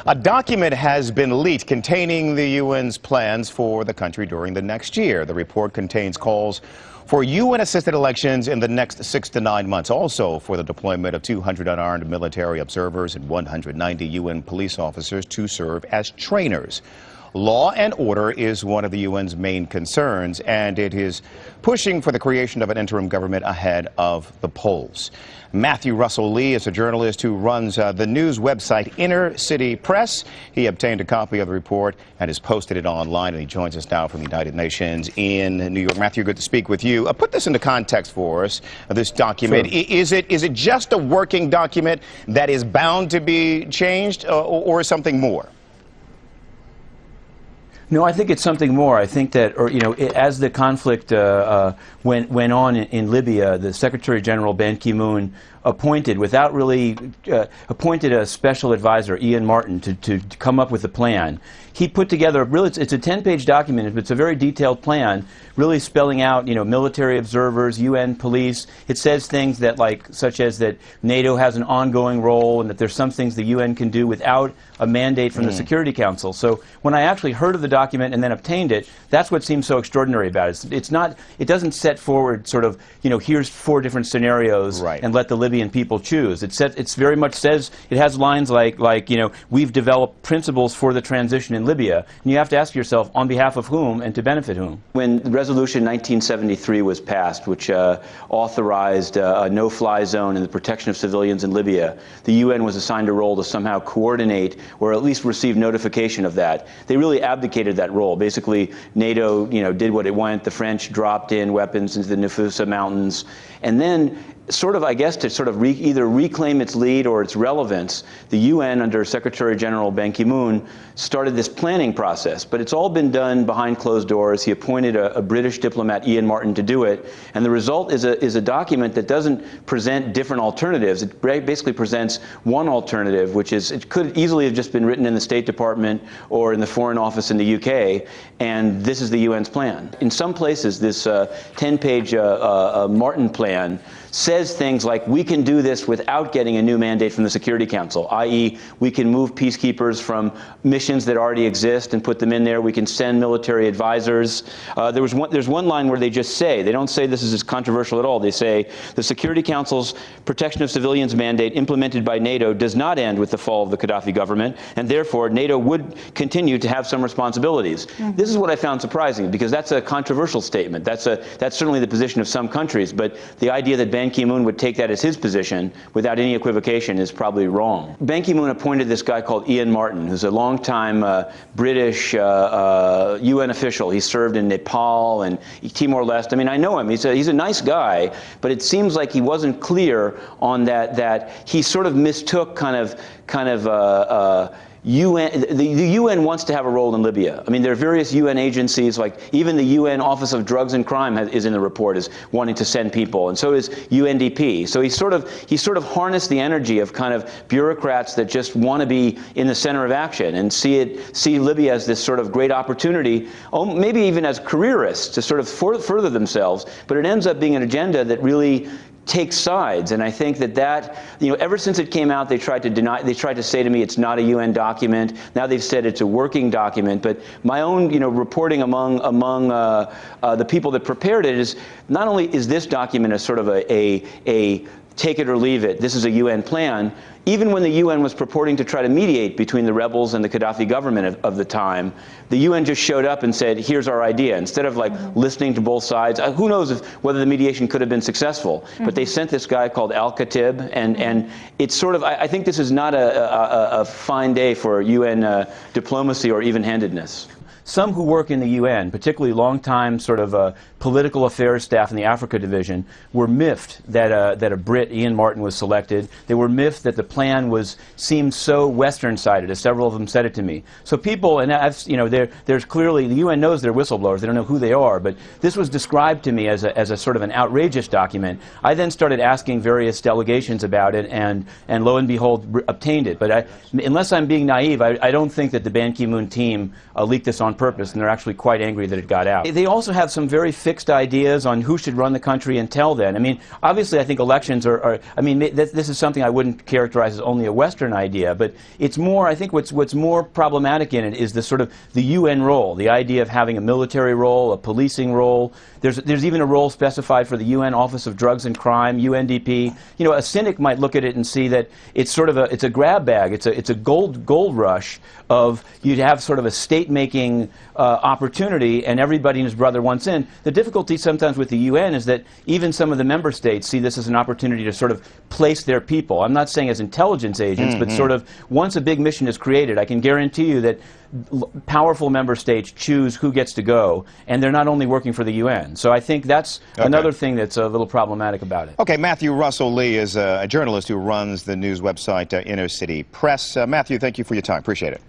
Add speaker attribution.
Speaker 1: A document has been leaked containing the UN's plans for the country during the next year. The report contains calls for UN-assisted elections in the next 6 to 9 months, also for the deployment of 200 unarmed military observers and 190 UN police officers to serve as trainers. Law and order is one of the UN's main concerns, and it is pushing for the creation of an interim government ahead of the polls. Matthew Russell Lee is a journalist who runs the news website Inner City Press. He obtained a copy of the report and has posted it online, and he joins us now from the United Nations in New York. Matthew, good to speak with you. Put this into context for us, this document. Sure. Is it just a working document that is bound to be changed, or something more?
Speaker 2: No, I think it's something more. I think that, as the conflict went on in Libya, the Secretary General Ban Ki-moon appointed a special advisor, Ian Martin, to come up with a plan. He put together, it's a 10-page document, but it's a very detailed plan, really spelling out, military observers, UN police. It says things such as that NATO has an ongoing role and that there's some things the UN can do without a mandate from the Security Council. So when I actually heard of the document and then obtained it, that's what seems so extraordinary about it. It doesn't set forward sort of, here's 4 different scenarios and let the Libyan people choose. It's very much says, it has lines like, we've developed principles for the transition in Libya, and you have to ask yourself, on behalf of whom and to benefit whom? When Resolution 1973 was passed, which authorized a no-fly zone and the protection of civilians in Libya, the UN was assigned a role to somehow coordinate or at least receive notification of that. They really abdicated that role. Basically, NATO, did what it went. The French dropped in weapons into the Nafusa Mountains, and then sort of, I guess, to sort of either reclaim its lead or its relevance, the UN, under Secretary General Ban Ki-moon, started this planning process. But it's all been done behind closed doors. He appointed a British diplomat, Ian Martin, to do it. And the result is a document that doesn't present different alternatives. It basically presents one alternative, which is, it could easily have just been written in the State Department or in the Foreign Office in the UK, and this is the UN's plan. In some places, this 10-page Martin plan says things like, we can do this without getting a new mandate from the Security Council, i.e. we can move peacekeepers from missions that already exist and put them in there. We can send military advisors. There's one line where they just say, they don't say this is controversial at all. They say, the Security Council's protection of civilians mandate implemented by NATO does not end with the fall of the Gaddafi government, and therefore NATO would continue to have some responsibilities. This is what I found surprising, because that's a controversial statement. That's certainly the position of some countries, but the idea that Ban Ki-moon would take that as his position without any equivocation is probably wrong. Ban Ki-moon appointed this guy called Ian Martin, who's a longtime British UN official. He served in Nepal and Timor-Leste. I mean, I know him. He's a nice guy, but it seems like he wasn't clear on that he sort of mistook the UN wants to have a role in Libya. I mean, there are various UN agencies, like even the UN Office of Drugs and Crime is in the report, is wanting to send people, and so is UNDP. So he sort of harnessed the energy of kind of bureaucrats that just want to be in the center of action and see Libya as this sort of great opportunity, maybe even as careerists to sort of further themselves. But it ends up being an agenda that really takes sides, and I think that ever since it came out, they tried to say to me it's not a UN document. Now they've said it's a working document. But my own reporting among the people that prepared it is, not only is this document a sort of a take it or leave it, this is a UN plan, even when the UN was purporting to try to mediate between the rebels and the Gaddafi government of the time, the UN just showed up and said, here's our idea. Instead of listening to both sides, who knows whether the mediation could have been successful. But they sent this guy called Al-Khatib, and it's sort of, I think this is not a fine day for UN diplomacy or even-handedness. Some who work in the UN, particularly long-time sort of political affairs staff in the Africa division, were miffed that a Brit, Ian Martin, was selected. They were miffed that the plan seemed so Western-sided, as several of them said it to me. So people, and there's clearly, the UN knows they're whistleblowers. They don't know who they are, but this was described to me as a sort of an outrageous document. I then started asking various delegations about it, and lo and behold, obtained it. But unless I'm being naive, I don't think that the Ban Ki-moon team leaked this on on purpose, and they're actually quite angry that it got out. They also have some very fixed ideas on who should run the country until then. I mean, obviously, I think elections I mean, this is something I wouldn't characterize as only a Western idea, but it's more, I think what's more problematic in it is the sort of the UN role, the idea of having a military role, a policing role. There's even a role specified for the UN Office of Drugs and Crime, UNDP. You know, a cynic might look at it and see that it's sort of it's a grab bag. It's a gold rush of you'd have sort of a state-making opportunity, and everybody and his brother wants in. The difficulty sometimes with the UN is that even some of the member states see this as an opportunity to sort of place their people. I'm not saying as intelligence agents, but sort of once a big mission is created, I can guarantee you that powerful member states choose who gets to go, and they're not only working for the UN. So I think that's another thing that's a little problematic about it.
Speaker 1: Okay, Matthew Russell Lee is a journalist who runs the news website Inner City Press. Matthew, thank you for your time. Appreciate it.